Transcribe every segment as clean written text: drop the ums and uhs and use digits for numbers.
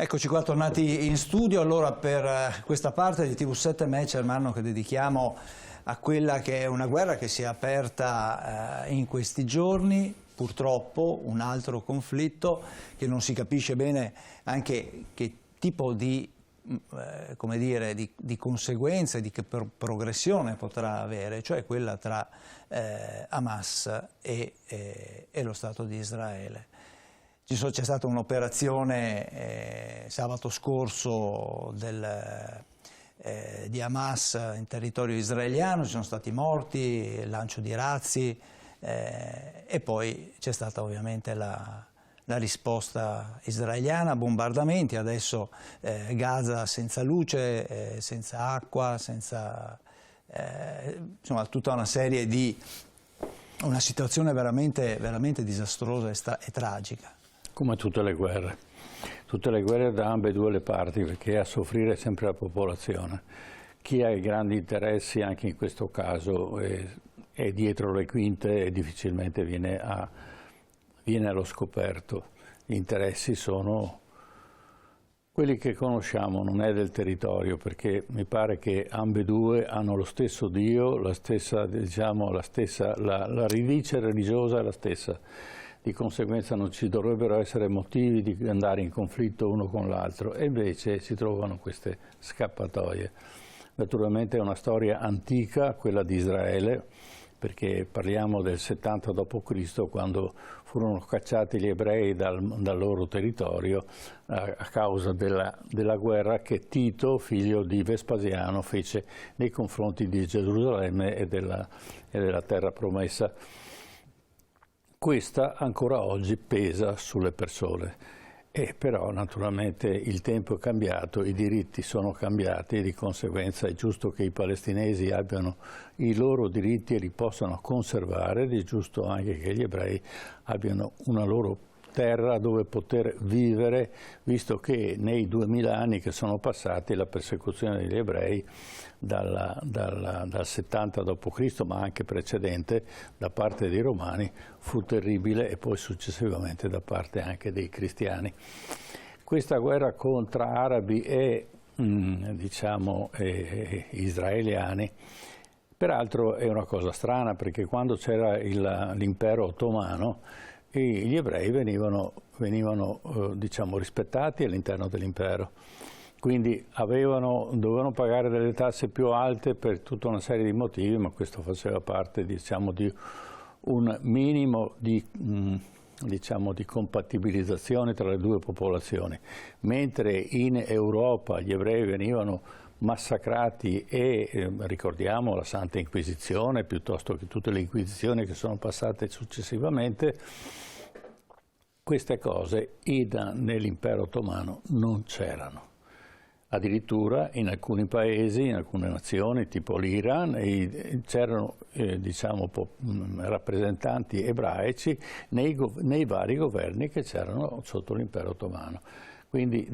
Eccoci qua tornati in studio, allora per questa parte di TV7 Match Hermano che dedichiamo a quella che è una guerra che si è aperta in questi giorni, purtroppo un altro conflitto che non si capisce bene anche che tipo di, come dire, di conseguenze, di che progressione potrà avere, cioè quella tra Hamas e lo Stato di Israele. C'è stata un'operazione sabato scorso di Hamas in territorio israeliano, ci sono stati morti, lancio di razzi e poi c'è stata ovviamente la risposta israeliana, bombardamenti, adesso Gaza senza luce, senza acqua, senza insomma tutta una serie una situazione veramente disastrosa e tragica. Come tutte le guerre da ambedue le parti, perché a soffrire è sempre la popolazione. Chi ha i grandi interessi, anche in questo caso, è dietro le quinte e difficilmente viene allo scoperto. Gli interessi sono quelli che conosciamo, non è del territorio, perché mi pare che ambedue hanno lo stesso Dio, la radice religiosa è la stessa. Di conseguenza non ci dovrebbero essere motivi di andare in conflitto uno con l'altro e invece si trovano queste scappatoie. Naturalmente è una storia antica, quella di Israele, perché parliamo del 70 d.C. quando furono cacciati gli ebrei dal loro territorio a causa della guerra che Tito, figlio di Vespasiano, fece nei confronti di Gerusalemme e della terra promessa. Questa ancora oggi pesa sulle persone, però naturalmente il tempo è cambiato, i diritti sono cambiati e di conseguenza è giusto che i palestinesi abbiano i loro diritti e li possano conservare ed è giusto anche che gli ebrei abbiano una loro terra dove poter vivere, visto che nei 2000 anni che sono passati la persecuzione degli ebrei dal 70 d.C., ma anche precedente, da parte dei romani, fu terribile e poi successivamente da parte anche dei cristiani. Questa guerra contro arabi e israeliani, peraltro è una cosa strana perché quando c'era l'impero ottomano gli ebrei venivano rispettati all'interno dell'impero. Quindi dovevano pagare delle tasse più alte per tutta una serie di motivi, ma questo faceva parte di un minimo di compatibilizzazione tra le due popolazioni. Mentre in Europa gli ebrei venivano massacrati e ricordiamo la Santa Inquisizione, piuttosto che tutte le inquisizioni che sono passate successivamente, queste cose nell'impero ottomano non c'erano. Addirittura in alcuni paesi, in alcune nazioni, tipo l'Iran, c'erano rappresentanti ebraici nei vari governi che c'erano sotto l'impero ottomano. Quindi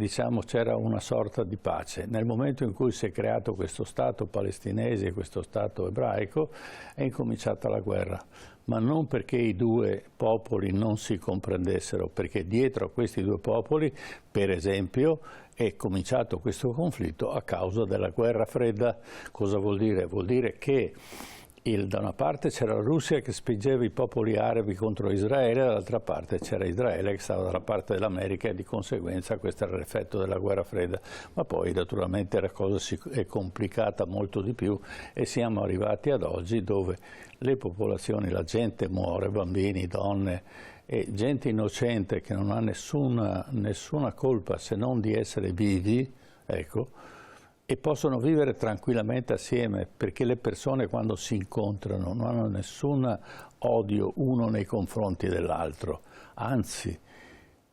c'era una sorta di pace. Nel momento in cui si è creato questo Stato palestinese e questo Stato ebraico è incominciata la guerra, ma non perché i due popoli non si comprendessero, perché dietro a questi due popoli, per esempio, è cominciato questo conflitto a causa della guerra fredda. Cosa vuol dire? Vuol dire che da una parte c'era la Russia che spingeva i popoli arabi contro Israele, dall'altra parte c'era Israele che stava dalla parte dell'America e di conseguenza questo era l'effetto della guerra fredda. Ma poi naturalmente la cosa è complicata molto di più e siamo arrivati ad oggi dove le popolazioni, la gente muore, bambini, donne e gente innocente che non ha nessuna colpa se non di essere vivi, ecco, e possono vivere tranquillamente assieme, perché le persone quando si incontrano non hanno nessun odio uno nei confronti dell'altro, anzi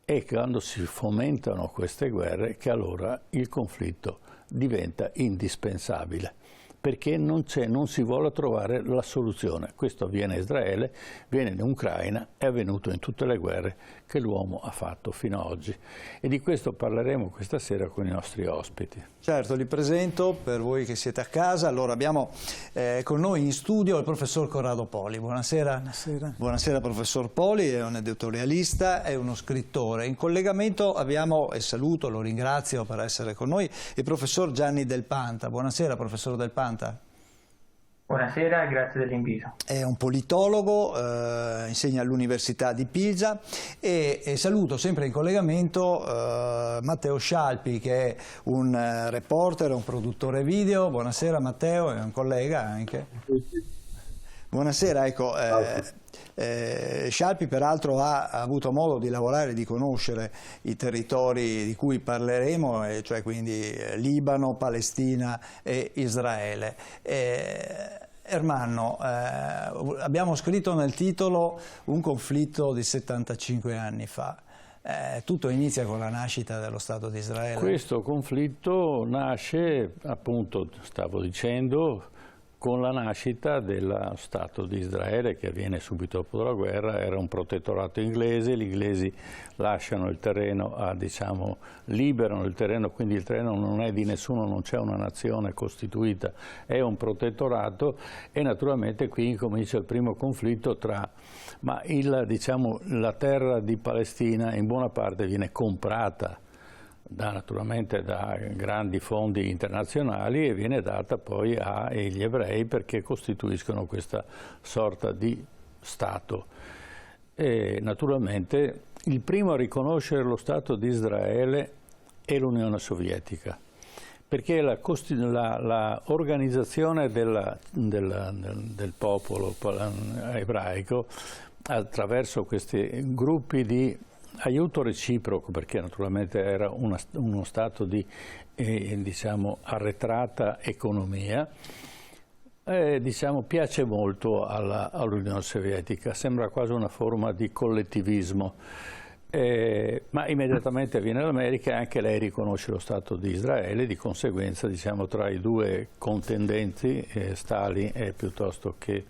è quando si fomentano queste guerre che allora il conflitto diventa indispensabile, perché non si vuole trovare la soluzione. Questo avviene a Israele, viene in Ucraina, è avvenuto in tutte le guerre che l'uomo ha fatto fino ad oggi. E di questo parleremo questa sera con i nostri ospiti. Certo, li presento per voi che siete a casa. Allora abbiamo con noi in studio il professor Corrado Poli. Buonasera. Buonasera. Buonasera professor Poli, è un editorialista, è uno scrittore. In collegamento abbiamo, e saluto, lo ringrazio per essere con noi, il professor Gianni Del Panta. Buonasera professor Del Panta. Buonasera, grazie dell'invito. È un politologo, insegna all'Università di Pisa e saluto sempre in collegamento Matteo Scialpi, che è un reporter, un produttore video. Buonasera Matteo, è un collega anche. Buonasera, ecco. Scialpi peraltro ha avuto modo di lavorare e di conoscere i territori di cui parleremo, cioè quindi Libano, Palestina e Israele. Ermanno, abbiamo scritto nel titolo un conflitto di 75 anni fa. Tutto inizia con la nascita dello Stato di Israele. Questo conflitto nasce, appunto, stavo dicendo, con la nascita dello Stato di Israele, che avviene subito dopo la guerra. Era un protettorato inglese, gli inglesi lasciano il terreno, liberano il terreno, quindi il terreno non è di nessuno, non c'è una nazione costituita, è un protettorato, e naturalmente qui incomincia il primo conflitto ma la terra di Palestina in buona parte viene comprata naturalmente da grandi fondi internazionali e viene data poi agli ebrei perché costituiscono questa sorta di Stato. E naturalmente il primo a riconoscere lo Stato di Israele è l'Unione Sovietica, perché l'organizzazione del popolo ebraico attraverso questi gruppi di aiuto reciproco, perché naturalmente era uno stato di arretrata economia, piace molto all'Unione Sovietica, sembra quasi una forma di collettivismo, ma immediatamente viene l'America e anche lei riconosce lo Stato di Israele, di conseguenza tra i due contendenti, Stalin piuttosto che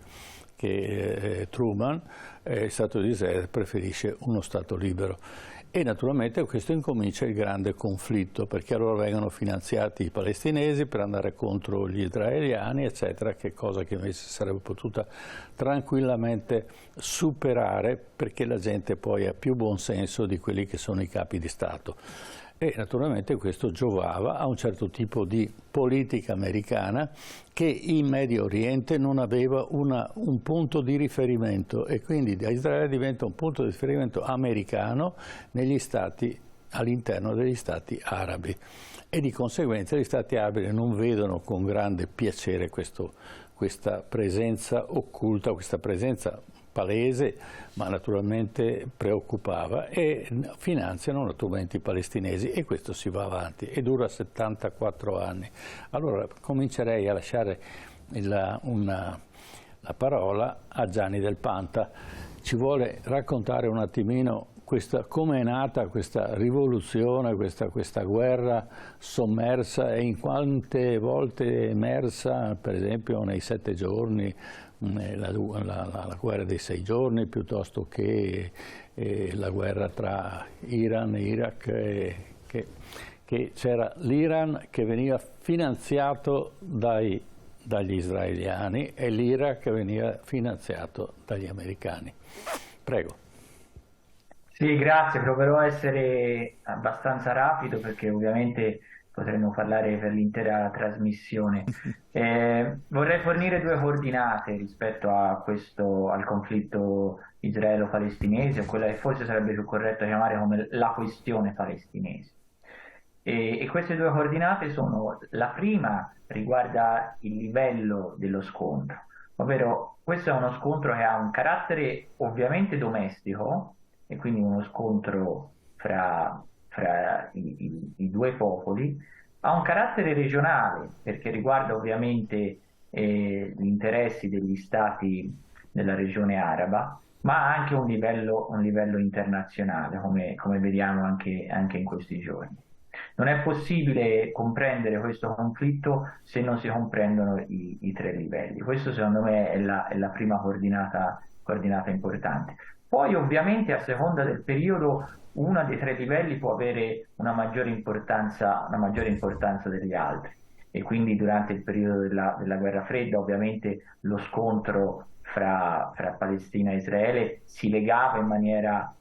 Truman, il Stato di Israele preferisce uno Stato libero. E naturalmente questo incomincia il grande conflitto, perché allora vengono finanziati i palestinesi per andare contro gli israeliani, eccetera, che cosa che invece sarebbe potuta tranquillamente superare, perché la gente poi ha più buonsenso di quelli che sono i capi di Stato. E naturalmente questo giovava a un certo tipo di politica americana che in Medio Oriente non aveva un punto di riferimento, e quindi da Israele diventa un punto di riferimento americano all'interno degli stati arabi, e di conseguenza gli stati arabi non vedono con grande piacere questa presenza occulta, questa presenza palese, ma naturalmente preoccupava, e finanziano naturalmente i palestinesi, e questo si va avanti e dura 74 anni. Allora comincerei a lasciare la parola a Gianni Del Panta. Ci vuole raccontare un attimino come è nata questa rivoluzione, questa guerra sommersa, e in quante volte è emersa, per esempio nei 7 giorni, la guerra dei 6 giorni, piuttosto che la guerra tra Iran e Iraq, che c'era l'Iran che veniva finanziato dagli israeliani e l'Iraq che veniva finanziato dagli americani. Prego. Sì, grazie, proverò a essere abbastanza rapido perché ovviamente potremmo parlare per l'intera trasmissione. Vorrei fornire 2 coordinate rispetto al conflitto israelo-palestinese, o quella che forse sarebbe più corretto chiamare come la questione palestinese. E queste 2 coordinate sono: la prima riguarda il livello dello scontro, ovvero questo è uno scontro che ha un carattere ovviamente domestico, e quindi uno scontro fra i 2 popoli, ha un carattere regionale perché riguarda ovviamente gli interessi degli stati della regione araba, ma ha anche un livello internazionale, come vediamo anche in questi giorni. Non è possibile comprendere questo conflitto se non si comprendono i tre livelli. Questo secondo me è la prima coordinata importante. Poi ovviamente a seconda del periodo uno dei tre livelli può avere una maggiore importanza degli altri e quindi durante il periodo della guerra fredda ovviamente lo scontro fra Palestina e Israele si legava in maniera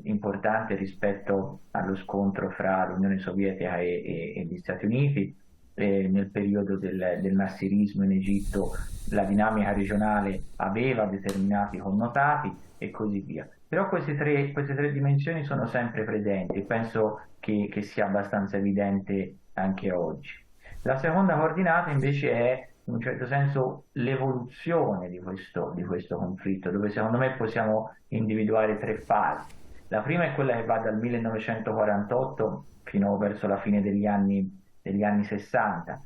importante rispetto allo scontro fra l'Unione Sovietica e gli Stati Uniti. Nel periodo del nassirismo in Egitto la dinamica regionale aveva determinati connotati e così via. Però queste tre dimensioni sono sempre presenti e penso che sia abbastanza evidente anche oggi. La seconda coordinata invece è in un certo senso l'evoluzione di questo conflitto, dove secondo me possiamo individuare tre fasi. La prima è quella che va dal 1948 fino verso la fine degli anni 60.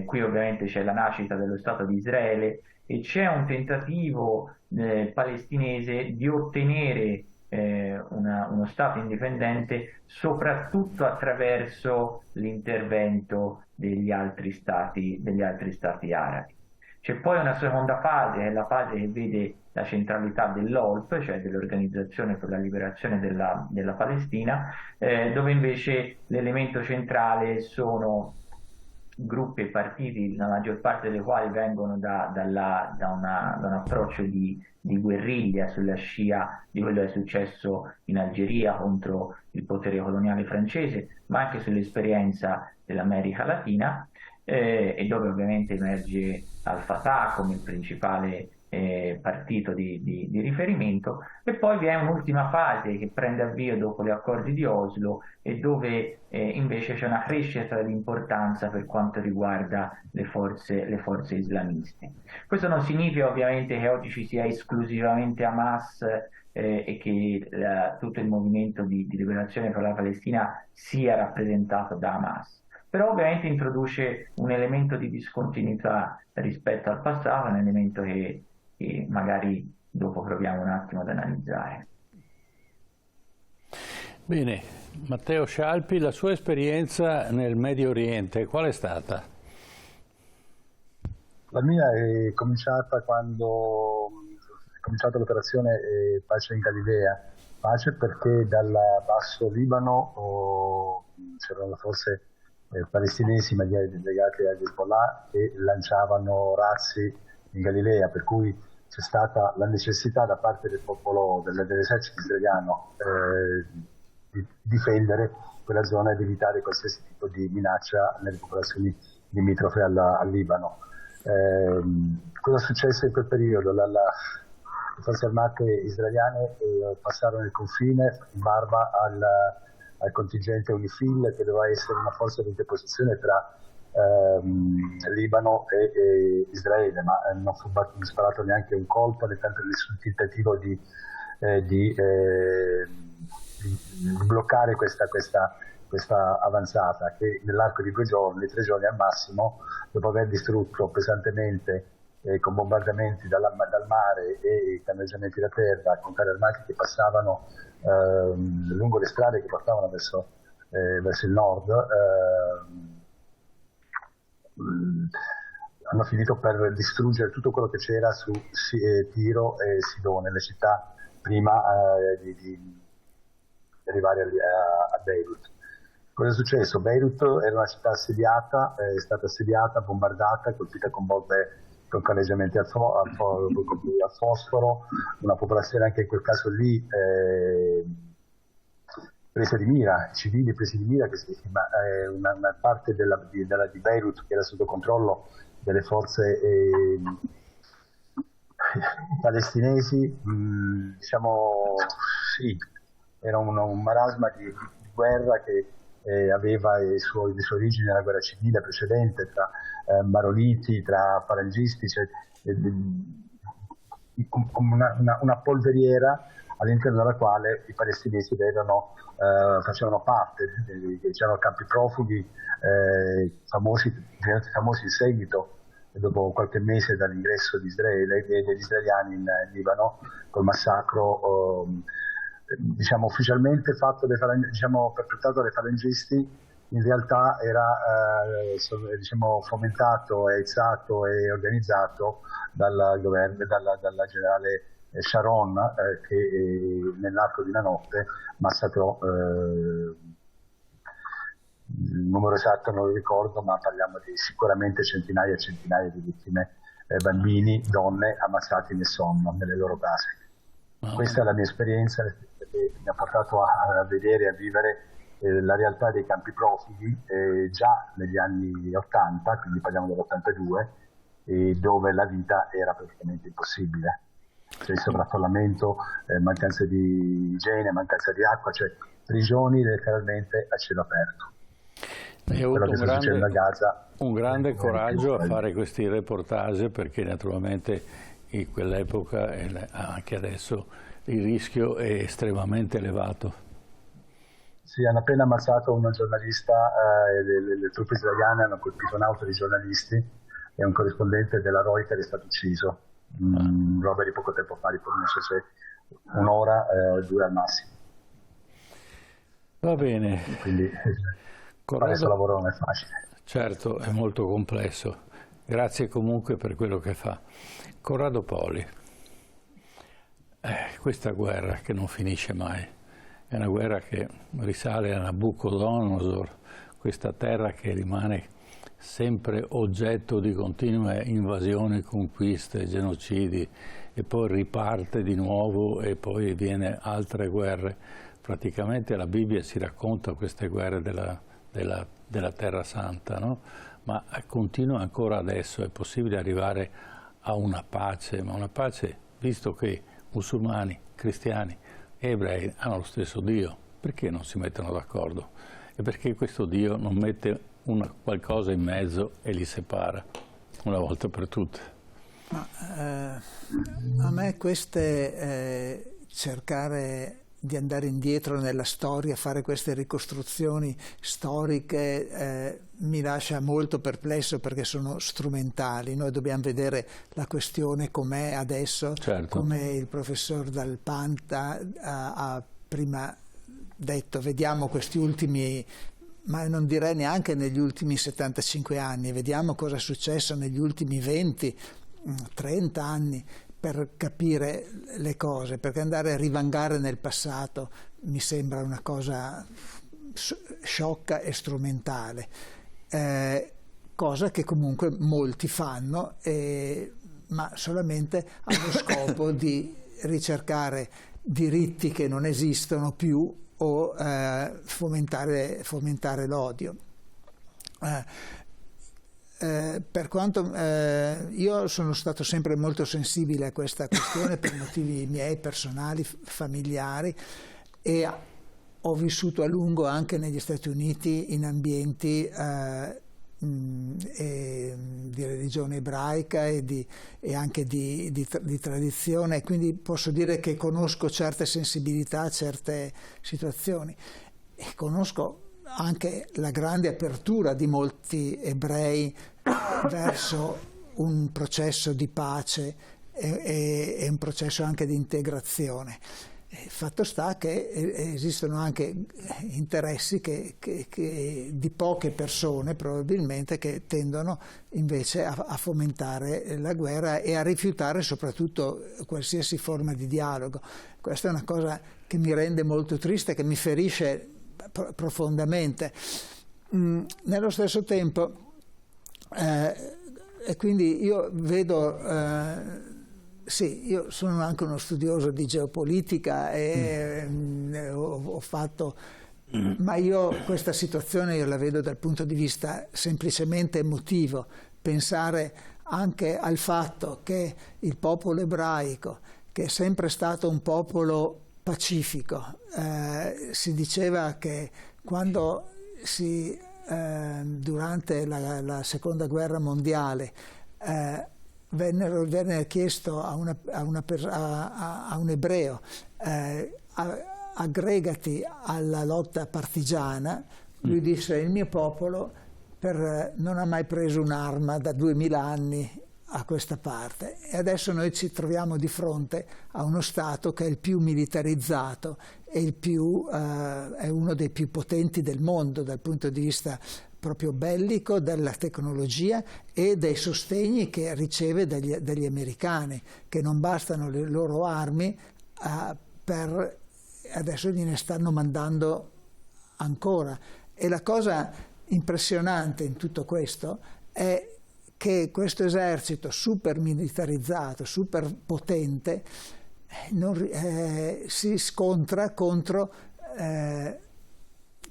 Qui ovviamente c'è la nascita dello Stato di Israele e c'è un tentativo palestinese di ottenere uno Stato indipendente soprattutto attraverso l'intervento degli altri stati arabi. C'è poi una seconda fase, che è la fase che vede la centralità dell'OLP, cioè dell'Organizzazione per la Liberazione della Palestina, dove invece l'elemento centrale sono gruppi e partiti, la maggior parte dei quali vengono da un approccio di guerriglia sulla scia di quello che è successo in Algeria contro il potere coloniale francese, ma anche sull'esperienza dell'America Latina, e dove ovviamente emerge Al-Fatah come il principale partito di riferimento, e poi vi è un'ultima fase che prende avvio dopo gli accordi di Oslo e dove invece c'è una crescita di importanza per quanto riguarda le forze islamiste. Questo non significa ovviamente che oggi ci sia esclusivamente Hamas e che tutto il movimento di liberazione per la Palestina sia rappresentato da Hamas. Però ovviamente introduce un elemento di discontinuità rispetto al passato, un elemento che magari dopo proviamo un attimo ad analizzare. Bene, Matteo Scialpi, la sua esperienza nel Medio Oriente qual è stata? La mia è cominciata quando è cominciata l'operazione Pace in Galilea. Pace perché dal basso Libano c'erano forse palestinesi legati agli Hezbollah che lanciavano razzi in Galilea, per cui c'è stata la necessità da parte del popolo, dell'esercito israeliano di difendere quella zona ed evitare qualsiasi tipo di minaccia nelle popolazioni limitrofe al Libano. Cosa è successo in quel periodo? Le forze armate israeliane passarono il confine in barba al contingente UNIFIL, che doveva essere una forza di interposizione tra Libano e Israele, ma non fu sparato neanche un colpo, né tanto nessun tentativo di bloccare questa avanzata, che nell'arco di 2 giorni, 3 giorni al massimo, dopo aver distrutto pesantemente con bombardamenti dal mare e canneggiamenti da terra, con carri armati che passavano lungo le strade che portavano verso il nord, hanno finito per distruggere tutto quello che c'era su Tiro e Sidone, le città prima di arrivare a Beirut. Cosa è successo? Beirut era una città assediata, è stata assediata, bombardata, colpita con bombe con canneggiamenti al fosforo, una popolazione anche in quel caso lì presa di mira, civili presi di mira, ma una parte di Beirut che era sotto controllo delle forze palestinesi, diciamo sì, era un marasma di guerra che aveva le sue origini nella guerra civile precedente tra Maroliti, tra falangisti, cioè, una polveriera all'interno della quale i palestinesi facevano parte, c'erano campi profughi famosi in seguito, dopo qualche mese dall'ingresso di Israele e degli israeliani in Libano, col massacro diciamo ufficialmente fatto perpetrato dai falangisti in realtà era diciamo, fomentato, aizzato e organizzato dal governo, dalla generale Sharon, che nell'arco di una notte massacrò, il numero esatto non lo ricordo, ma parliamo di sicuramente centinaia e centinaia di vittime, bambini, donne ammazzati nel sonno, nelle loro case. Questa è la mia esperienza che mi ha portato a vedere e a vivere la realtà dei campi profughi già negli anni 80, quindi parliamo dell'82, dove la vita era praticamente impossibile. Cioè il sovraffollamento, mancanza di igiene, mancanza di acqua, cioè prigioni letteralmente a cielo aperto. Hai avuto un grande coraggio a fare questi reportage, perché naturalmente in quell'epoca e anche adesso il rischio è estremamente elevato. Sì, hanno appena ammazzato una giornalista, le truppe israeliane hanno colpito un'auto di giornalisti e un corrispondente della Reuters è stato ucciso, roba di poco tempo fa, non so se un'ora o 2 al massimo. Va bene. Quindi fare questo lavoro non è facile. Certo, è molto complesso. Grazie comunque per quello che fa. Corrado Poli, questa guerra che non finisce mai. È una guerra che risale a Nabucodonosor, questa terra che rimane sempre oggetto di continue invasioni, conquiste, genocidi, e poi riparte di nuovo e poi viene altre guerre. Praticamente la Bibbia ci racconta queste guerre della Terra Santa, no? Ma continua ancora adesso. È possibile arrivare a una pace, ma una pace, visto che musulmani, cristiani, ebrei hanno lo stesso Dio, perché non si mettono d'accordo? E perché questo Dio non mette qualcosa in mezzo e li separa una volta per tutte? A me cercare di andare indietro nella storia, fare queste ricostruzioni storiche mi lascia molto perplesso, perché sono strumentali. Noi dobbiamo vedere la questione com'è adesso, certo, come il professor Dal Panta ha prima detto. Vediamo questi ultimi, ma non direi neanche negli ultimi 75 anni, vediamo cosa è successo negli ultimi 20, 30 anni, per capire le cose, perché andare a rivangare nel passato mi sembra una cosa sciocca e strumentale, cosa che comunque molti fanno, ma solamente allo scopo di ricercare diritti che non esistono più o fomentare l'odio. Per quanto io sono stato sempre molto sensibile a questa questione per motivi miei personali, familiari, e ho vissuto a lungo anche negli Stati Uniti in ambienti di religione ebraica e anche di tradizione, quindi posso dire che conosco certe sensibilità, certe situazioni, e conosco anche la grande apertura di molti ebrei verso un processo di pace e un processo anche di integrazione. Fatto sta che esistono anche interessi di poche persone probabilmente, che tendono invece a fomentare la guerra e a rifiutare soprattutto qualsiasi forma di dialogo. Questa è una cosa che mi rende molto triste, che mi ferisce profondamente. Nello stesso tempo, e quindi io vedo, sì, io sono anche uno studioso di geopolitica e ho fatto, ma io questa situazione la vedo dal punto di vista semplicemente emotivo. Pensare anche al fatto che il popolo ebraico, che è sempre stato un popolo pacifico, si diceva che quando durante la seconda guerra mondiale venne chiesto a un ebreo aggregati alla lotta partigiana, lui disse: il mio popolo non ha mai preso un'arma da 2000 anni a questa parte, e adesso noi ci troviamo di fronte a uno Stato che è il più militarizzato e è uno dei più potenti del mondo dal punto di vista proprio bellico, della tecnologia e dei sostegni che riceve dagli americani, che non bastano le loro armi, adesso gliene stanno mandando ancora. E la cosa impressionante in tutto questo è che questo esercito super militarizzato, super potente, si scontra contro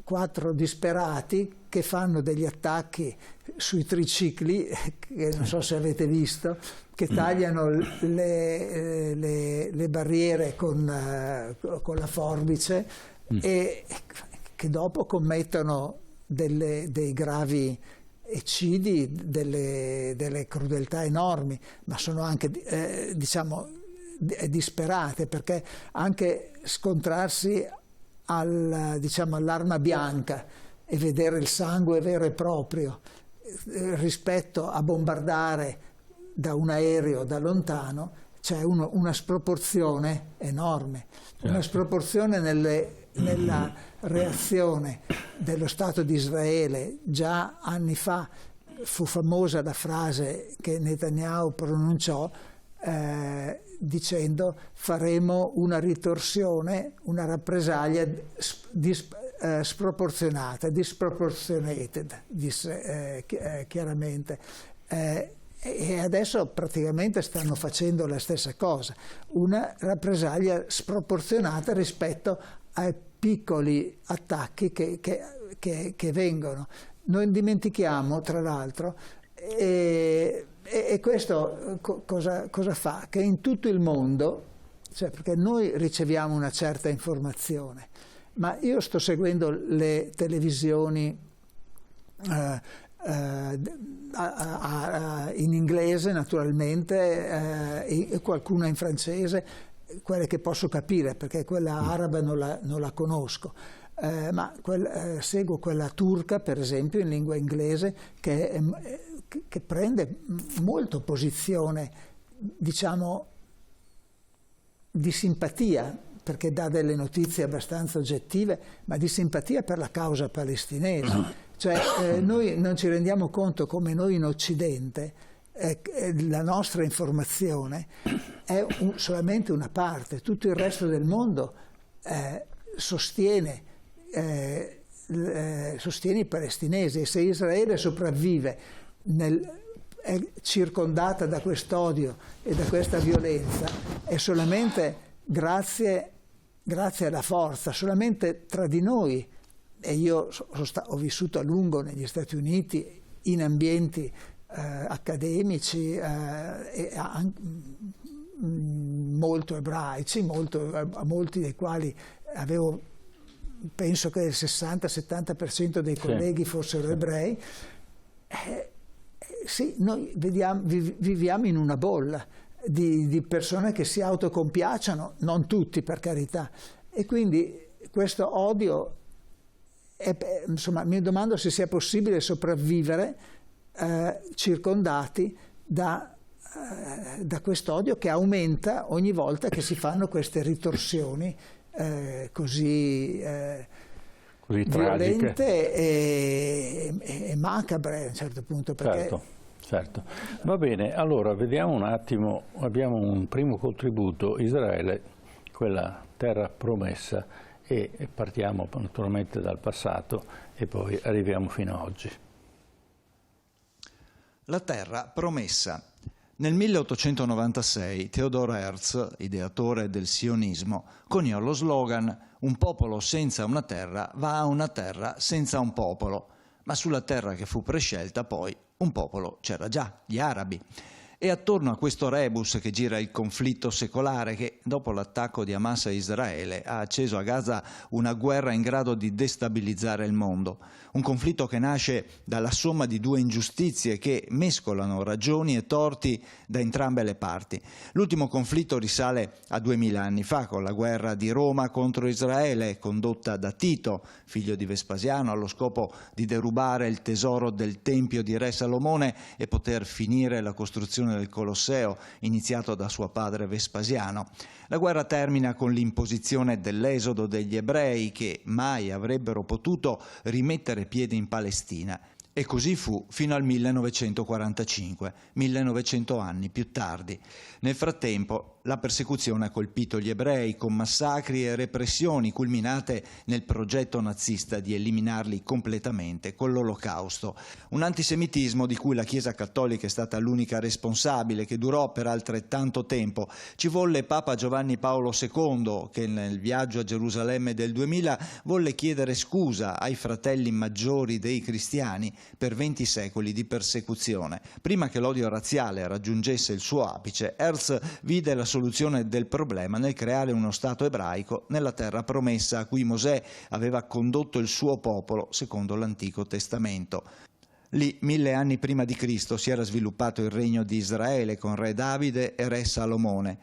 4 disperati che fanno degli attacchi sui tricicli, che non so se avete visto, che tagliano le barriere con la forbice e che dopo commettono dei gravi eccidi, delle crudeltà enormi, ma sono anche disperate, perché anche scontrarsi all'arma bianca e vedere il sangue vero e proprio rispetto a bombardare da un aereo da lontano, c'è una sproporzione enorme, una sproporzione nella reazione dello Stato di Israele. Già anni fa fu famosa la frase che Netanyahu pronunciò dicendo: faremo una ritorsione, una rappresaglia sproporzionata, disproportionated, disse chiaramente. E adesso praticamente stanno facendo la stessa cosa, una rappresaglia sproporzionata rispetto ai piccoli attacchi che vengono. Non dimentichiamo, tra l'altro, e questo cosa fa? Che in tutto il mondo, cioè, perché noi riceviamo una certa informazione, ma io sto seguendo le televisioni in inglese naturalmente, e qualcuna in francese, quelle che posso capire, perché quella araba non la conosco, ma seguo quella turca, per esempio, in lingua inglese, che prende molto posizione, diciamo, di simpatia, perché dà delle notizie abbastanza oggettive, ma di simpatia per la causa palestinese. Cioè, noi non ci rendiamo conto come noi in Occidente la nostra informazione è solamente una parte, tutto il resto del mondo sostiene i palestinesi, e se Israele sopravvive, è circondata da quest'odio e da questa violenza, è solamente grazie alla forza, solamente tra di noi. E io ho vissuto a lungo negli Stati Uniti in ambienti accademici molto ebraici, molti dei quali penso che il 60-70% dei colleghi fossero ebrei. Sì, noi viviamo in una bolla di persone che si autocompiacciono, non tutti per carità, e quindi questo odio, insomma, mi domando se sia possibile sopravvivere circondati da quest'odio che aumenta ogni volta che si fanno queste ritorsioni così violente e macabre a un certo punto. Perché... Certo. Va bene, allora vediamo un attimo, abbiamo un primo contributo: Israele, quella terra promessa, e partiamo naturalmente dal passato e poi arriviamo fino ad oggi. La terra promessa. Nel 1896 Theodor Herzl, ideatore del sionismo, coniò lo slogan: un popolo senza una terra va a una terra senza un popolo. Ma sulla terra che fu prescelta poi un popolo c'era già, gli arabi. E attorno a questo rebus che gira il conflitto secolare che, dopo l'attacco di Hamas a Israele, ha acceso a Gaza una guerra in grado di destabilizzare il mondo. Un conflitto che nasce dalla somma di due ingiustizie che mescolano ragioni e torti da entrambe le parti. L'ultimo conflitto risale a 2000 anni fa, con la guerra di Roma contro Israele, condotta da Tito, figlio di Vespasiano, allo scopo di derubare il tesoro del Tempio di Re Salomone e poter finire la costruzione costruzione del Colosseo, iniziato da suo padre Vespasiano. La guerra termina con l'imposizione dell'esodo degli ebrei che mai avrebbero potuto rimettere piede in Palestina. E così fu fino al 1945, 1900 anni più tardi. Nel frattempo la persecuzione ha colpito gli ebrei con massacri e repressioni culminate nel progetto nazista di eliminarli completamente con l'Olocausto. Un antisemitismo di cui la Chiesa Cattolica è stata l'unica responsabile, che durò per altrettanto tempo. Ci volle Papa Giovanni Paolo II, che nel viaggio a Gerusalemme del 2000 volle chiedere scusa ai fratelli maggiori dei cristiani per 20 secoli di persecuzione. Prima che l'odio razziale raggiungesse il suo apice, Herzl vide la soluzione del problema nel creare uno Stato ebraico nella terra promessa a cui Mosè aveva condotto il suo popolo secondo l'Antico Testamento. Lì, 1000 anni prima di Cristo, si era sviluppato il regno di Israele con re Davide e re Salomone.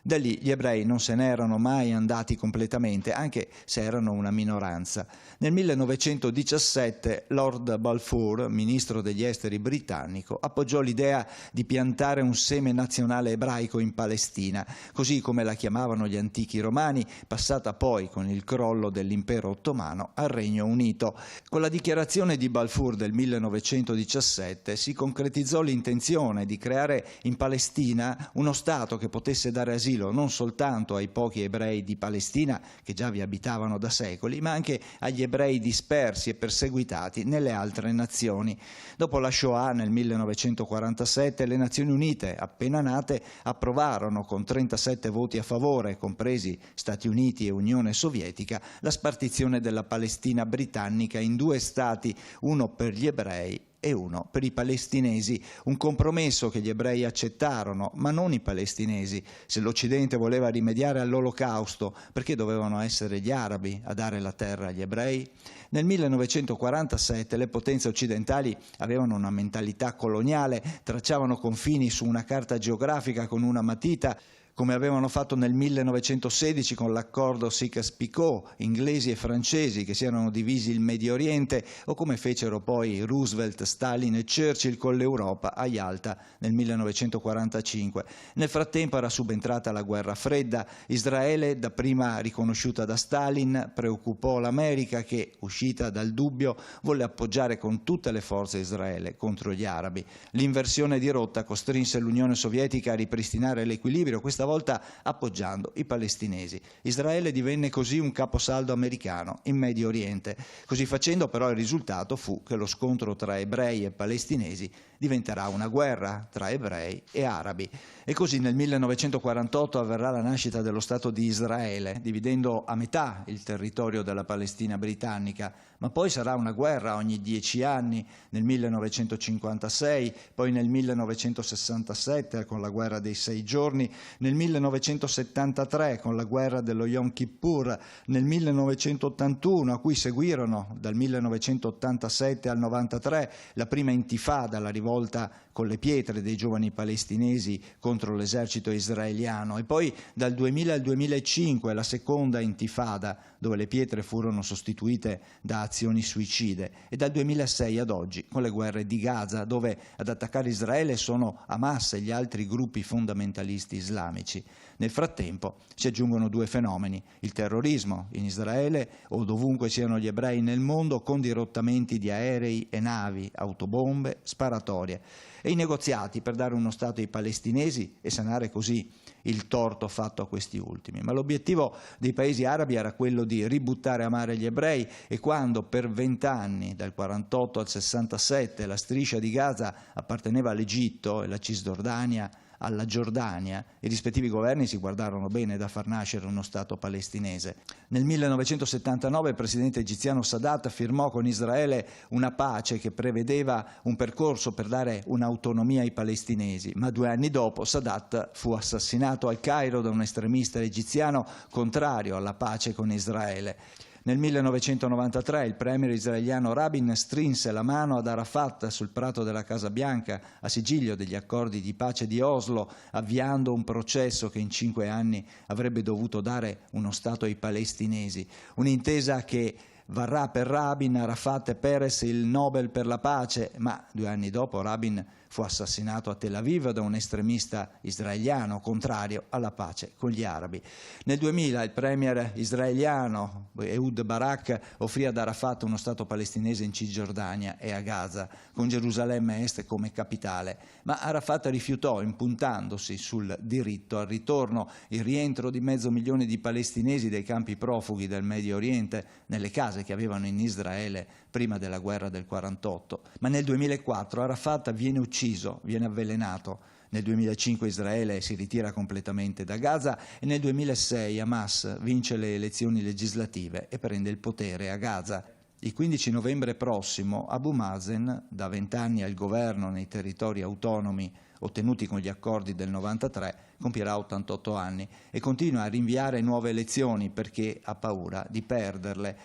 Da lì gli ebrei non se n'erano mai andati completamente, anche se erano una minoranza. Nel 1917 Lord Balfour, ministro degli esteri britannico, appoggiò l'idea di piantare un seme nazionale ebraico in Palestina, così come la chiamavano gli antichi romani, passata poi con il crollo dell'impero ottomano al Regno Unito. Con la dichiarazione di Balfour del 1917 si concretizzò l'intenzione di creare in Palestina uno Stato che potesse dare asilo non soltanto ai pochi ebrei di Palestina, che già vi abitavano da secoli, ma anche agli ebrei dispersi e perseguitati nelle altre nazioni. Dopo la Shoah, nel 1947, le Nazioni Unite, appena nate, approvarono con 37 voti a favore, compresi Stati Uniti e Unione Sovietica, la spartizione della Palestina britannica in 2 stati, uno per gli ebrei e uno per i palestinesi, un compromesso che gli ebrei accettarono, ma non i palestinesi. Se l'Occidente voleva rimediare all'Olocausto, perché dovevano essere gli arabi a dare la terra agli ebrei? Nel 1947 le potenze occidentali avevano una mentalità coloniale, tracciavano confini su una carta geografica con una matita, come avevano fatto nel 1916 con l'accordo Sykes-Picot, inglesi e francesi che si erano divisi il Medio Oriente, o come fecero poi Roosevelt, Stalin e Churchill con l'Europa a Yalta nel 1945. Nel frattempo era subentrata la guerra fredda. Israele, dapprima riconosciuta da Stalin, preoccupò l'America che, uscita dal dubbio, volle appoggiare con tutte le forze Israele contro gli arabi. L'inversione di rotta costrinse l'Unione Sovietica a ripristinare l'equilibrio, questa volta appoggiando i palestinesi. Israele divenne così un caposaldo americano in Medio Oriente. Così facendo però il risultato fu che lo scontro tra ebrei e palestinesi diventerà una guerra tra ebrei e arabi. E così nel 1948 avverrà la nascita dello Stato di Israele, dividendo a metà il territorio della Palestina britannica, ma poi sarà una guerra ogni 10 anni, nel 1956, poi nel 1967 con la guerra dei 6 giorni, nel 1973 con la guerra dello Yom Kippur, nel 1981 a cui seguirono dal 1987 al 93 la prima intifada, la rivolta con le pietre dei giovani palestinesi contro l'esercito israeliano, e poi dal 2000 al 2005 la seconda intifada, dove le pietre furono sostituite da azioni suicide, e dal 2006 ad oggi con le guerre di Gaza, dove ad attaccare Israele sono Hamas e gli altri gruppi fondamentalisti islamici. Nel frattempo si aggiungono 2 fenomeni: il terrorismo in Israele o dovunque siano gli ebrei nel mondo, con dirottamenti di aerei e navi, autobombe, sparatorie, e i negoziati per dare uno Stato ai palestinesi e sanare così il torto fatto a questi ultimi. Ma l'obiettivo dei paesi arabi era quello di ributtare a mare gli ebrei, e quando per 20 anni, dal 48 al 67, la striscia di Gaza apparteneva all'Egitto e la Cisgiordania alla Giordania, i rispettivi governi si guardarono bene da far nascere uno Stato palestinese. Nel 1979 il presidente egiziano Sadat firmò con Israele una pace che prevedeva un percorso per dare un'autonomia ai palestinesi, ma 2 anni dopo Sadat fu assassinato al Cairo da un estremista egiziano contrario alla pace con Israele. Nel 1993 il premier israeliano Rabin strinse la mano ad Arafat sul prato della Casa Bianca a sigillo degli accordi di pace di Oslo, avviando un processo che in 5 anni avrebbe dovuto dare uno Stato ai palestinesi. Un'intesa che varrà per Rabin, Arafat e Peres il Nobel per la pace, ma 2 anni dopo Rabin fu assassinato a Tel Aviv da un estremista israeliano contrario alla pace con gli arabi. Nel 2000 il premier israeliano Ehud Barak offrì ad Arafat uno Stato palestinese in Cisgiordania e a Gaza, con Gerusalemme Est come capitale, ma Arafat rifiutò, impuntandosi sul diritto al ritorno, il rientro di 500.000 di palestinesi dai campi profughi del Medio Oriente nelle case che avevano in Israele prima della guerra del 48. Ma nel 2004 Arafat viene ucciso, viene avvelenato. Nel 2005 Israele si ritira completamente da Gaza e nel 2006 Hamas vince le elezioni legislative e prende il potere a Gaza. Il 15 novembre prossimo Abu Mazen, da 20 anni al governo nei territori autonomi ottenuti con gli accordi del 93, compierà 88 anni e continua a rinviare nuove elezioni perché ha paura di perderle.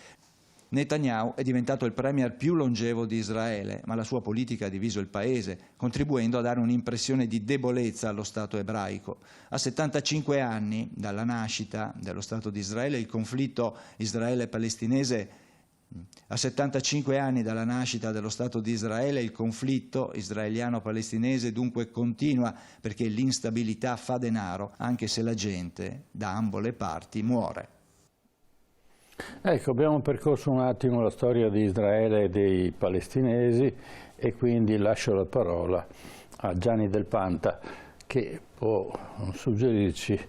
Netanyahu è diventato il premier più longevo di Israele, ma la sua politica ha diviso il paese, contribuendo a dare un'impressione di debolezza allo Stato ebraico. A 75 anni dalla nascita dello Stato di Israele, il conflitto Israele-palestinese A 75 anni dalla nascita dello Stato di Israele, il conflitto israeliano-palestinese dunque continua perché l'instabilità fa denaro, anche se la gente da ambo le parti muore. Ecco, abbiamo percorso un attimo la storia di Israele e dei palestinesi e quindi lascio la parola a Gianni Del Panta che può suggerirci: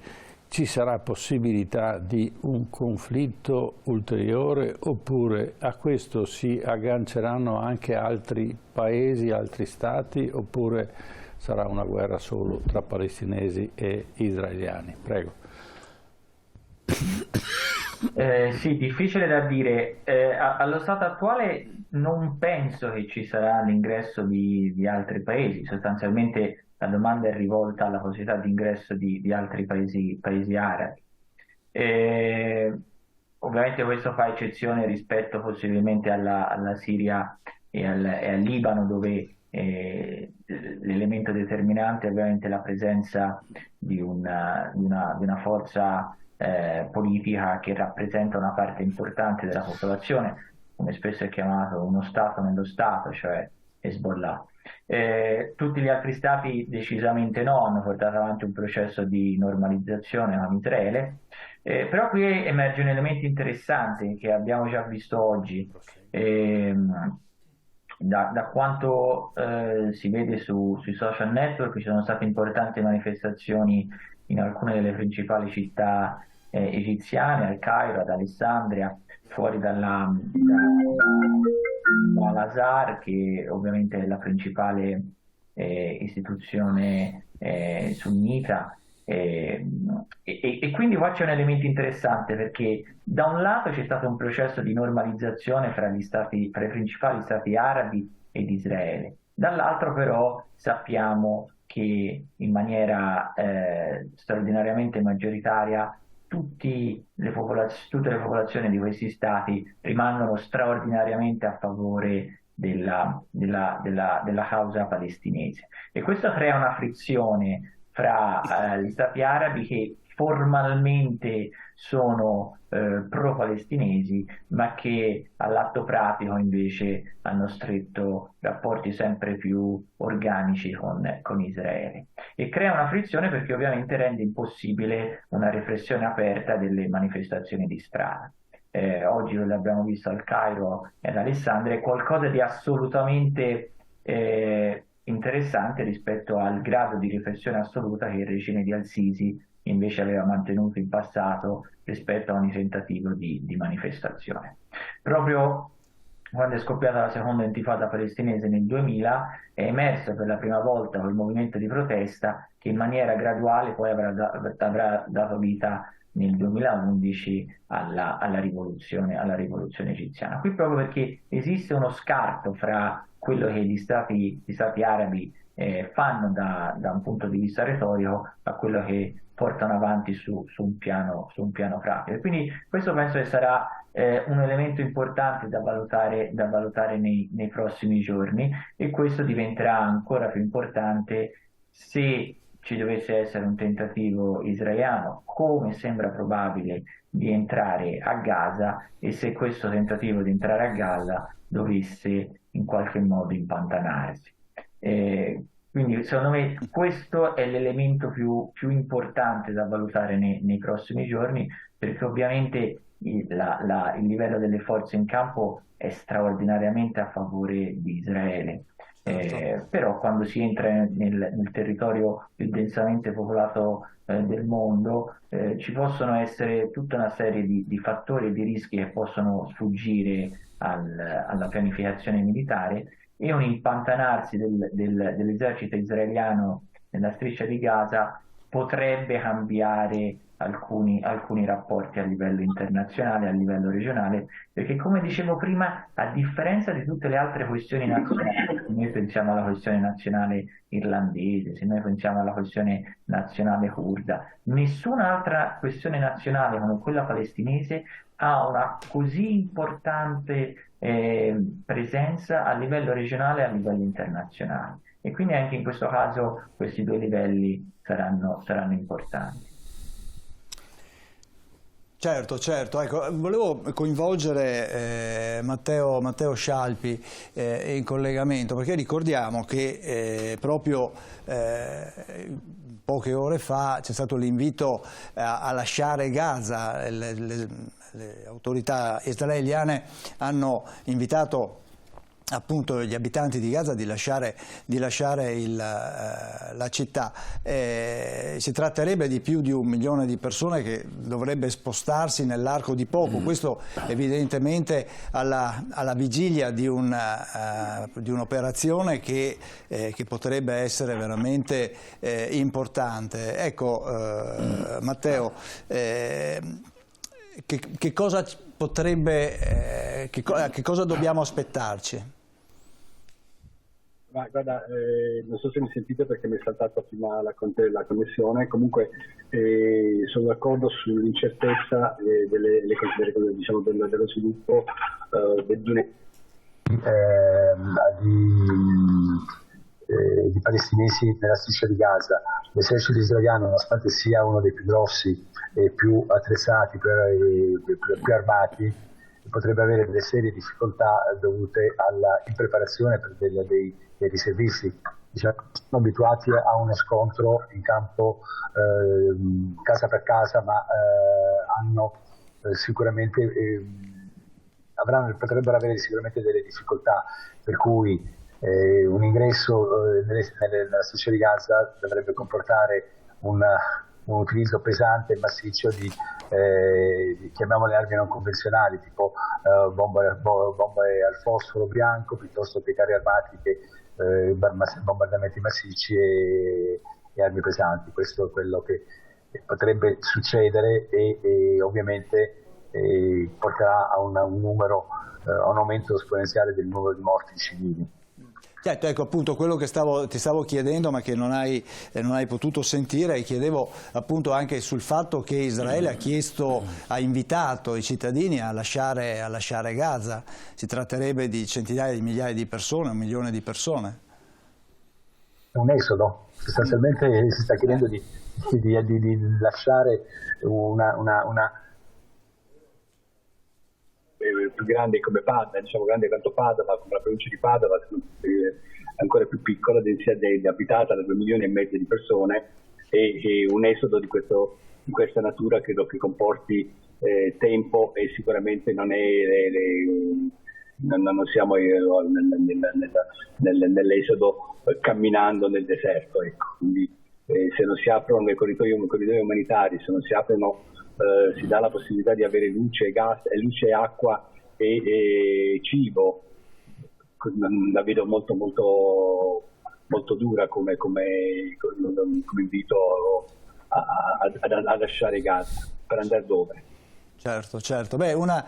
ci sarà possibilità di un conflitto ulteriore oppure a questo si agganceranno anche altri paesi, altri stati, oppure sarà una guerra solo tra palestinesi e israeliani? Prego. Sì, difficile da dire. Allo stato attuale non penso che ci sarà l'ingresso di altri paesi. Sostanzialmente la domanda è rivolta alla possibilità di ingresso di altri paesi arabi. Ovviamente questo fa eccezione rispetto possibilmente alla Siria e al Libano, dove l'elemento determinante è ovviamente la presenza di una forza politica che rappresenta una parte importante della popolazione, come spesso è chiamato uno Stato nello Stato, cioè Hezbollah. Tutti gli altri stati decisamente no, hanno portato avanti un processo di normalizzazione con Israele, però qui emerge un elemento interessante che abbiamo già visto oggi. Da quanto si vede sui social network, ci sono state importanti manifestazioni in alcune delle principali città egiziane, al Cairo, ad Alessandria, fuori dall'Azhar, che ovviamente è la principale istituzione sunnita. E quindi qua c'è un elemento interessante, perché da un lato c'è stato un processo di normalizzazione fra i principali stati arabi ed Israele, dall'altro però sappiamo che in maniera straordinariamente maggioritaria tutte le popolazioni di questi stati rimangono straordinariamente a favore della causa palestinese, e questo crea una frizione fra gli stati arabi che formalmente sono pro-palestinesi, ma che all'atto pratico invece hanno stretto rapporti sempre più organici con Israele, e crea una frizione perché ovviamente rende impossibile una repressione aperta delle manifestazioni di strada. Oggi lo abbiamo visto al Cairo e ad Alessandria, è qualcosa di assolutamente interessante rispetto al grado di repressione assoluta che il regime di Al-Sisi invece aveva mantenuto in passato rispetto a ogni tentativo di manifestazione. Proprio quando è scoppiata la seconda intifada palestinese nel 2000 è emerso per la prima volta quel movimento di protesta che in maniera graduale poi avrà dato vita nel 2011 alla rivoluzione egiziana. Qui proprio perché esiste uno scarto fra quello che gli stati arabi fanno da un punto di vista retorico a quello che portano avanti su un piano pratico. E quindi questo penso che sarà un elemento importante da valutare nei prossimi giorni, e questo diventerà ancora più importante se ci dovesse essere un tentativo israeliano, come sembra probabile, di entrare a Gaza, e se questo tentativo di entrare a Gaza dovesse in qualche modo impantanarsi. Quindi secondo me questo è l'elemento più importante da valutare nei prossimi giorni, perché ovviamente il livello delle forze in campo è straordinariamente a favore di Israele. Però quando si entra nel territorio più densamente popolato del mondo, ci possono essere tutta una serie di fattori e di rischi che possono sfuggire alla pianificazione militare, e un impantanarsi dell'esercito israeliano nella striscia di Gaza potrebbe cambiare alcuni rapporti a livello internazionale, a livello regionale, perché come dicevo prima, a differenza di tutte le altre questioni nazionali, se noi pensiamo alla questione nazionale irlandese, se noi pensiamo alla questione nazionale curda, nessun'altra questione nazionale come quella palestinese ha una così importante presenza a livello regionale e a livello internazionale, e quindi anche in questo caso questi due livelli saranno importanti. Certo, ecco, volevo coinvolgere Matteo Scialpi in collegamento, perché ricordiamo che proprio poche ore fa c'è stato l'invito a lasciare Gaza. Le autorità israeliane hanno invitato appunto gli abitanti di Gaza di lasciare la città. Si tratterebbe di più di 1 milione di persone che dovrebbe spostarsi nell'arco di poco. Questo evidentemente alla vigilia di un'operazione che potrebbe essere veramente importante. Ecco, Matteo, che cosa potrebbe, che cosa dobbiamo aspettarci? Ma guarda, non so se mi sentite perché mi è saltata prima la connessione. Comunque sono d'accordo sull'incertezza dello sviluppo di palestinesi nella striscia di Gaza. L'esercito israeliano, nonostante sia uno dei più grossi e più attrezzati, più armati, potrebbe avere delle serie difficoltà dovute alla impreparazione per dei riservisti. Diciamo, sono abituati a uno scontro in campo casa per casa, ma hanno sicuramente potrebbero avere sicuramente delle difficoltà, per cui un ingresso nella striscia di Gaza dovrebbe comportare un utilizzo pesante e massiccio di chiamiamole armi non convenzionali, tipo bombe al fosforo bianco, piuttosto che carri armati, che bombardamenti massicci e armi pesanti. Questo è quello che potrebbe succedere e ovviamente porterà a un aumento esponenziale del numero di morti civili. Certo, ecco appunto quello che ti stavo chiedendo, ma che non hai potuto sentire, e chiedevo appunto anche sul fatto che Israele ha invitato i cittadini a lasciare Gaza. Si tratterebbe di centinaia di migliaia di persone, 1 milione di persone. È un esodo, sostanzialmente si sta chiedendo di lasciare una più grande come Padova, diciamo grande quanto Padova, come la provincia di Padova, ancora più piccola, abitata da 2,5 milioni di persone, e un esodo di questa natura credo che comporti tempo, e sicuramente non siamo nell'esodo camminando nel deserto, ecco. Quindi se non si aprono i corridoi umanitari, se non si aprono si dà la possibilità di avere luce, gas, luce e acqua e cibo, la vedo molto dura come invito a lasciare Gaza. Per andare dove? Certo. Beh, una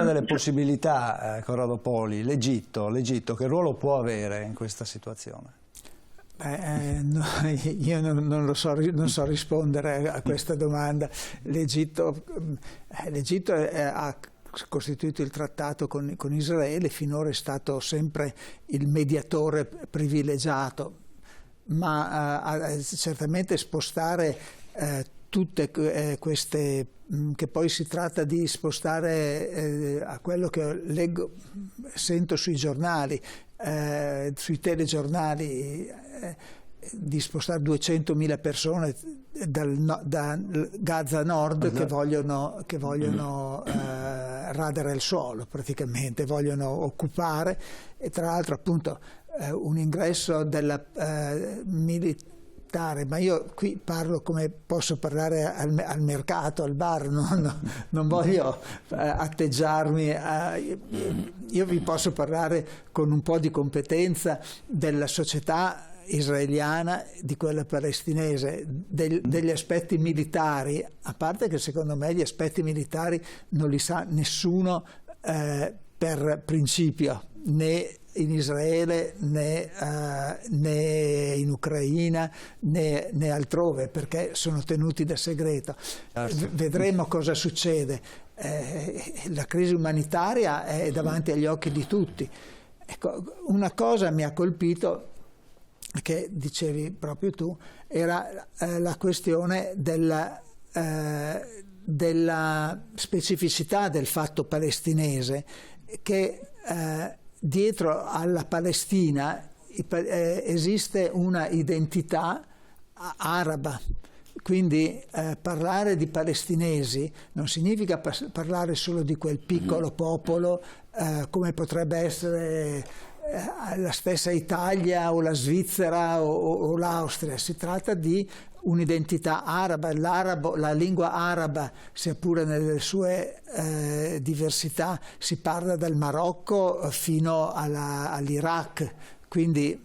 delle possibilità, Corrado Poli, l'Egitto, che ruolo può avere in questa situazione? No, io non so rispondere a questa domanda. L'Egitto ha costituito il trattato con Israele, finora è stato sempre il mediatore privilegiato. ma certamente spostare tutte queste, che poi si tratta di spostare a quello che leggo, sento sui giornali, sui telegiornali, di spostare 200.000 persone da Gaza Nord che vogliono radere il suolo, praticamente vogliono occupare, e tra l'altro appunto un ingresso della militare, ma io qui parlo come posso parlare al mercato, al bar, non voglio atteggiarmi io vi posso parlare con un po' di competenza della società israeliana, di quella palestinese, degli aspetti militari, a parte che secondo me gli aspetti militari non li sa nessuno per principio, né in Israele né in Ucraina né altrove, perché sono tenuti da segreto. Vedremo cosa succede. La crisi umanitaria è davanti agli occhi di tutti. Ecco, una cosa mi ha colpito, che dicevi proprio tu, era la questione della specificità del fatto palestinese, che dietro alla Palestina esiste una identità araba. Quindi parlare di palestinesi non significa parlare solo di quel piccolo popolo come potrebbe essere la stessa Italia o la Svizzera o l'Austria. Si tratta di un'identità araba. La lingua araba, sia pure nelle sue diversità, si parla dal Marocco fino all'Iraq, quindi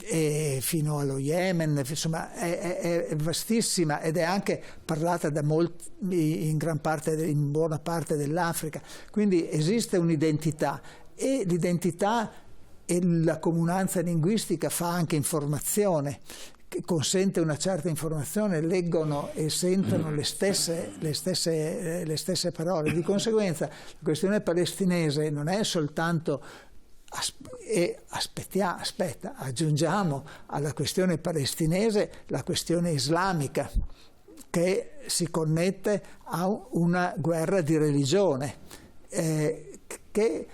e fino allo Yemen, insomma è vastissima, ed è anche parlata da molti, in buona parte dell'Africa. Quindi esiste un'identità, e l'identità e la comunanza linguistica fa anche informazione, che consente una certa informazione, leggono e sentono le stesse parole. Di conseguenza la questione palestinese non è soltanto aggiungiamo alla questione palestinese la questione islamica, che si connette a una guerra di religione, che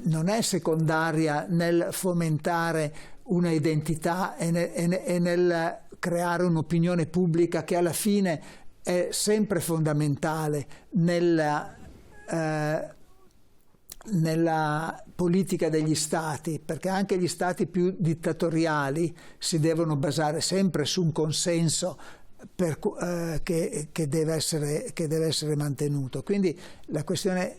non è secondaria nel fomentare una identità e nel creare un'opinione pubblica, che alla fine è sempre fondamentale nella politica degli stati, perché anche gli stati più dittatoriali si devono basare sempre su un consenso che deve essere mantenuto. Quindi la questione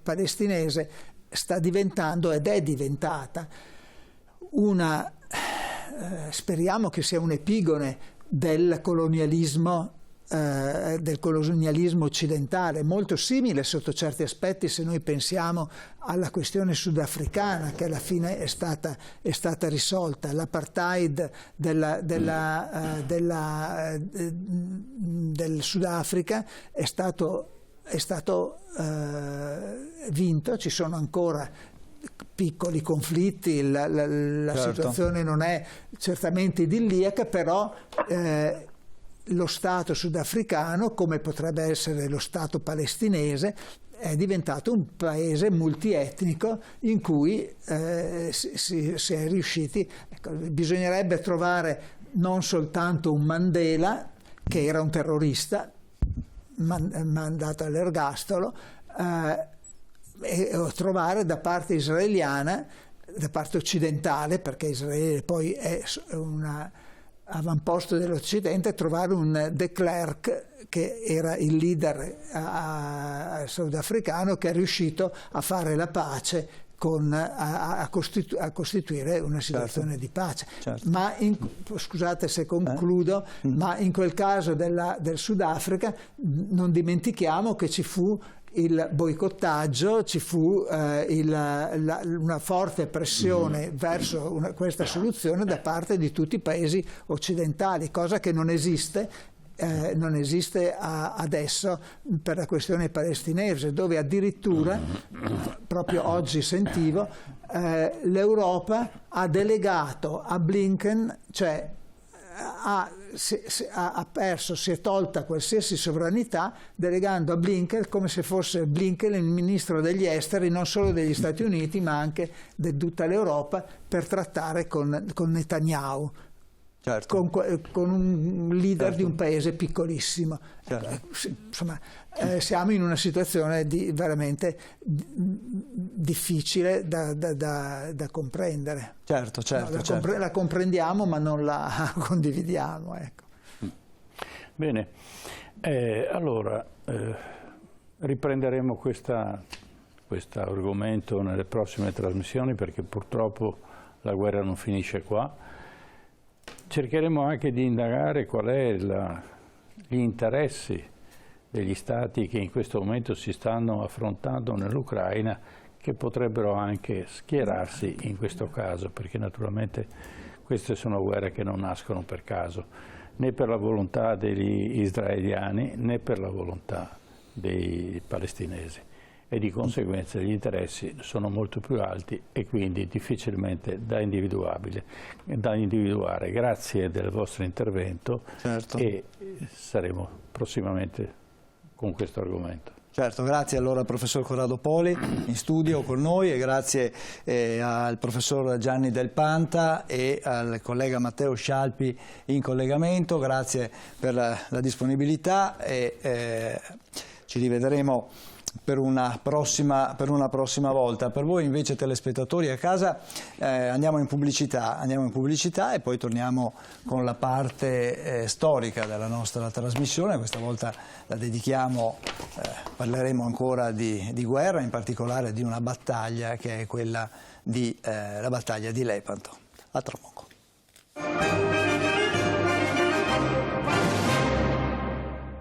palestinese sta diventando, ed è diventata, speriamo che sia un epigone del colonialismo occidentale, molto simile sotto certi aspetti, se noi pensiamo alla questione sudafricana, che alla fine è stata risolta. L'apartheid del Sudafrica è stato vinto. Ci sono ancora piccoli conflitti, la certo. Situazione non è certamente idilliaca, però lo Stato sudafricano, come potrebbe essere lo Stato palestinese, è diventato un paese multietnico in cui si è riusciti. Ecco, bisognerebbe trovare non soltanto un Mandela, che era un terrorista mandato all'ergastolo, e trovare da parte israeliana, da parte occidentale, perché Israele poi è un avamposto dell'Occidente, trovare un de Klerk, che era il leader sudafricano, che è riuscito a fare la pace a costituire una situazione di pace. Certo. Ma scusate se concludo, ma in quel caso del Sudafrica non dimentichiamo che ci fu il boicottaggio, ci fu una forte pressione verso questa soluzione da parte di tutti i paesi occidentali, cosa che non esiste adesso per la questione palestinese, dove addirittura proprio oggi sentivo, l'Europa ha delegato a Blinken, cioè ha perso, si è tolta qualsiasi sovranità, delegando a Blinken come se fosse Blinken il ministro degli esteri non solo degli Stati Uniti ma anche di tutta l'Europa, per trattare con Netanyahu. Certo. Con un leader, certo, di un paese piccolissimo. Certo. Insomma, siamo in una situazione veramente difficile da comprendere. Certo, certo, no, certo. La comprendiamo ma non la condividiamo. Ecco. Bene, allora riprenderemo questo argomento nelle prossime trasmissioni, perché purtroppo la guerra non finisce qua. Cercheremo anche di indagare qual è gli interessi degli stati che in questo momento si stanno affrontando nell'Ucraina, che potrebbero anche schierarsi in questo caso, perché naturalmente queste sono guerre che non nascono per caso, né per la volontà degli israeliani né per la volontà dei palestinesi, e di conseguenza gli interessi sono molto più alti e quindi difficilmente da individuare. Grazie del vostro intervento, certo, e saremo prossimamente con questo argomento. Certo, grazie allora al professor Corrado Poli in studio con noi, e grazie al professor Gianni Del Panta e al collega Matteo Scialpi in collegamento. Grazie per la disponibilità e ci rivedremo per una prossima volta. Per voi invece telespettatori a casa andiamo in pubblicità e poi torniamo con la parte storica della nostra trasmissione. Questa volta la dedichiamo, parleremo ancora di guerra, in particolare di una battaglia che è quella la battaglia di Lepanto. A tra poco.